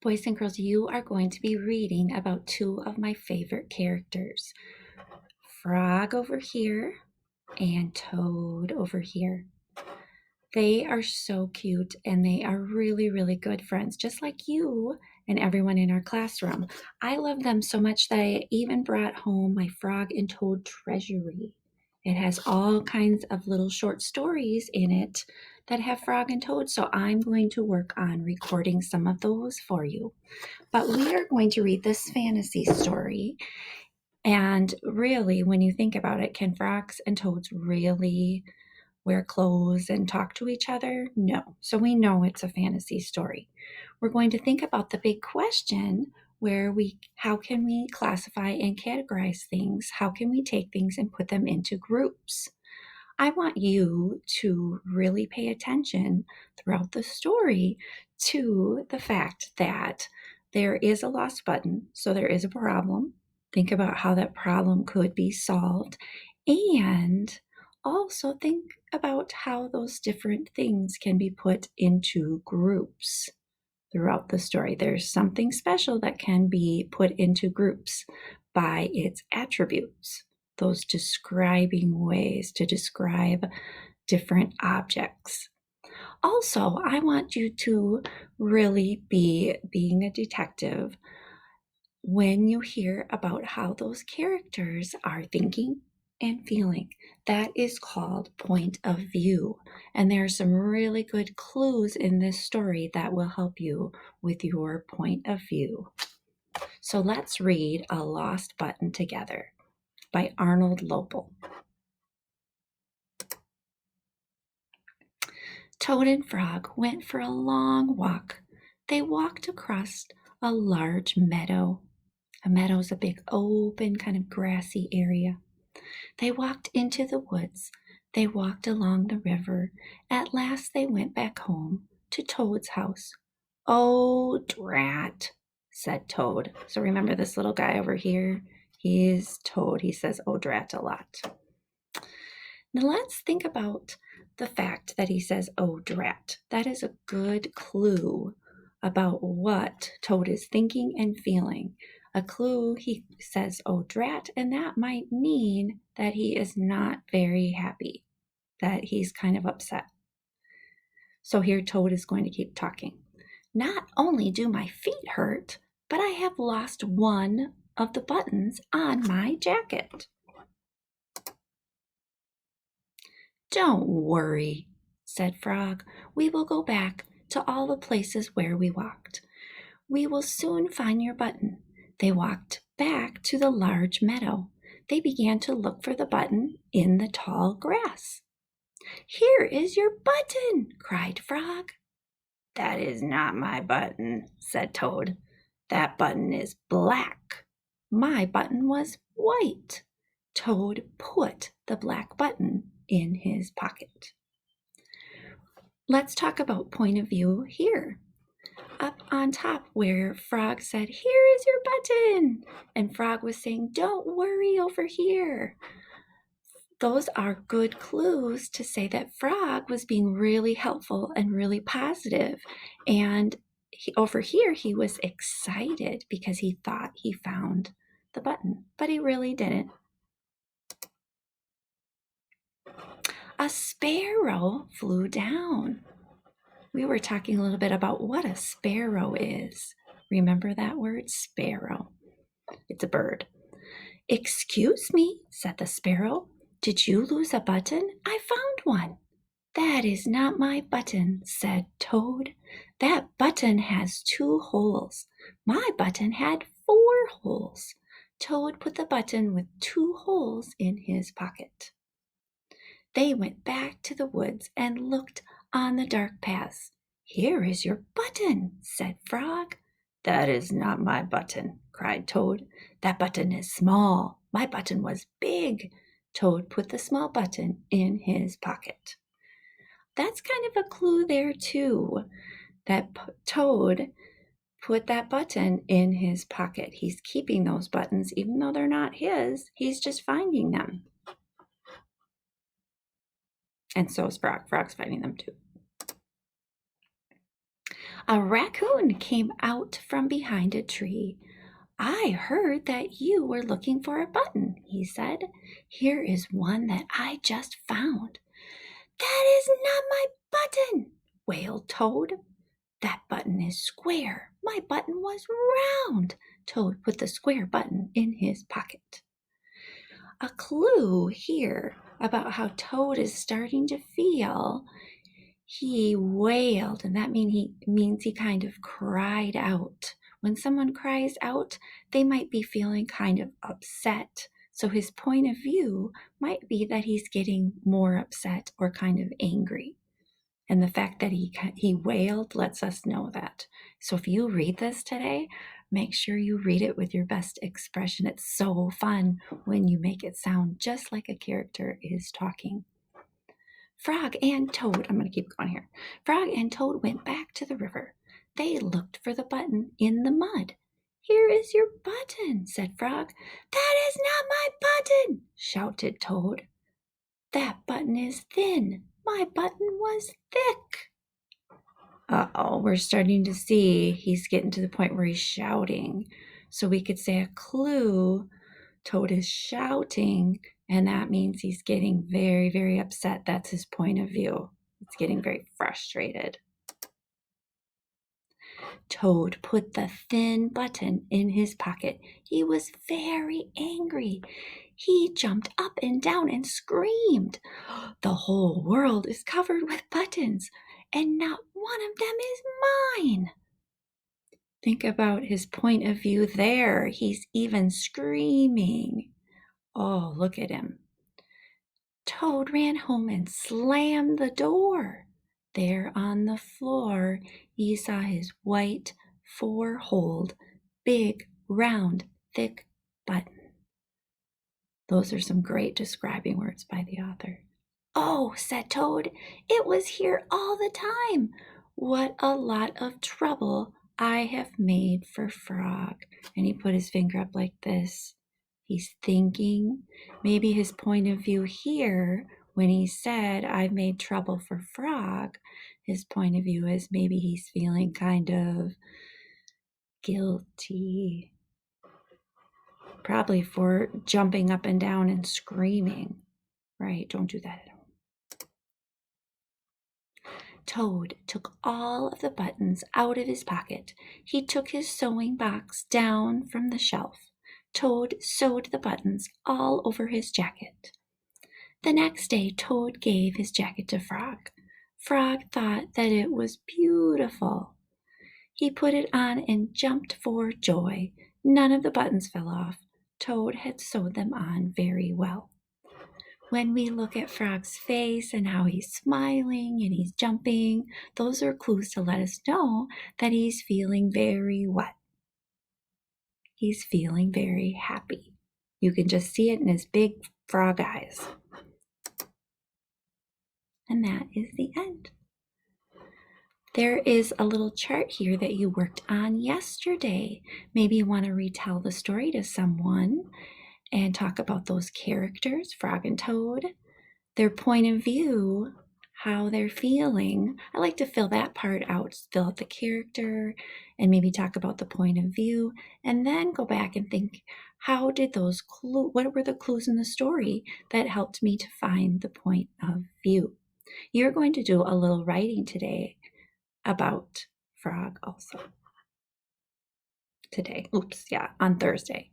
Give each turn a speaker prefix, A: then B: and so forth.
A: Boys and girls, you are going to be reading about two of my favorite characters. Frog over here and Toad over here. They are so cute and they are really, really good friends, just like you and everyone in our classroom. I love them so much that I even brought home my Frog and Toad treasury. It has all kinds of little short stories in it that have Frog and Toad, so I'm going to work on recording some of those for you. But we are going to read this fantasy story. And really, when you think about it, can frogs and toads really wear clothes and talk to each other? No. So we know it's a fantasy story. We're going to think about the big question how can we classify and categorize things? How can we take things and put them into groups? I want you to really pay attention throughout the story to the fact that there is a lost button, so there is a problem. Think about how that problem could be solved, and also think about how those different things can be put into groups throughout the story. There's something special that can be put into groups by its attributes, those describing ways to describe different objects. Also, I want you to really be being a detective when you hear about how those characters are thinking and feeling. That is called point of view. And there are some really good clues in this story that will help you with your point of view. So let's read A Lost Button together by Arnold Lopel. Toad and Frog went for a long walk. They walked across a large meadow. A meadow is a big open kind of grassy area. They walked into the woods. They walked along the river. At last they went back home to Toad's house. Oh, drat, said Toad. So remember this little guy over here? He's Toad. He says, oh, drat a lot. Now let's think about the fact that he says, oh, drat. That is a good clue about what Toad is thinking and feeling. A clue, he says, oh, drat, and that might mean that he is not very happy, that he's kind of upset. So here Toad is going to keep talking. Not only do my feet hurt, but I have lost one of the buttons on my jacket. Don't worry, said Frog. We will go back to all the places where we walked. We will soon find your button. They walked back to the large meadow. They began to look for the button in the tall grass. Here is your button, cried Frog. That is not my button, said Toad. That button is black. My button was white. Toad put the black button in his pocket. Let's talk about point of view here. Up on top where Frog said, here is your button, and Frog was saying, don't worry over here. Those are good clues to say that Frog was being really helpful and really positive. And over here, he was excited because he thought he found the button, but he really didn't. A sparrow flew down. We were talking a little bit about what a sparrow is. Remember that word, sparrow? It's a bird. Excuse me, said the sparrow. Did you lose a button? I found one. That is not my button, said Toad. That button has 2 holes. My button had 4 holes. Toad put the button with 2 holes in his pocket. They went back to the woods and looked on the dark paths. Here is your button, said Frog. That is not my button, cried Toad. That button is small. My button was big. Toad put the small button in his pocket. That's kind of a clue there, too, that Toad put that button in his pocket. He's keeping those buttons, even though they're not his. He's just finding them. And so is Frog. Frog's finding them, too. A raccoon came out from behind a tree. I heard that you were looking for a button, he said. Here is one that I just found. That is not my button, wailed Toad. That button is square. My button was round. Toad put the square button in his pocket. A clue here about how Toad is starting to feel. He wailed, and that means he kind of cried out. When someone cries out, they might be feeling kind of upset. So his point of view might be that he's getting more upset or kind of angry. And the fact that he wailed lets us know that. So if you read this today, make sure you read it with your best expression. It's so fun when you make it sound just like a character is talking. Frog and Toad, I'm going to keep going here. Frog and Toad went back to the river. They looked for the button in the mud. Here is your button, said Frog. That is not my button, shouted Toad. That button is thin. My button was thick. Uh-oh, we're starting to see he's getting to the point where he's shouting. So we could say a clue, Toad is shouting, and that means he's getting very, very upset. That's his point of view. He's getting very frustrated. Toad put the thin button in his pocket. He was very angry. He jumped up and down and screamed. The whole world is covered with buttons, and not one of them is mine. Think about his point of view there. He's even screaming. Oh, look at him. Toad ran home and slammed the door. There on the floor, he saw his white, four-holed, big, round, thick button. Those are some great describing words by the author. Oh, said Toad, it was here all the time. What a lot of trouble I have made for Frog. And he put his finger up like this. He's thinking. Maybe his point of view here, when he said, I've made trouble for Frog, his point of view is maybe he's feeling kind of guilty. Probably for jumping up and down and screaming. Right? Don't do that at home. Toad took all of the buttons out of his pocket. He took his sewing box down from the shelf. Toad sewed the buttons all over his jacket. The next day, Toad gave his jacket to Frog. Frog thought that it was beautiful. He put it on and jumped for joy. None of the buttons fell off. Toad had sewed them on very well. When we look at Frog's face and how he's smiling and he's jumping, those are clues to let us know that he's feeling very what? He's feeling very happy. You can just see it in his big frog eyes. And that is the end. There is a little chart here that you worked on yesterday. Maybe you want to retell the story to someone and talk about those characters, Frog and Toad, their point of view, how they're feeling. I like to fill that part out, fill out the character, and maybe talk about the point of view, and then go back and think, how did those clues, what were the clues in the story that helped me to find the point of view? You're going to do a little writing today about Frog also. On Thursday.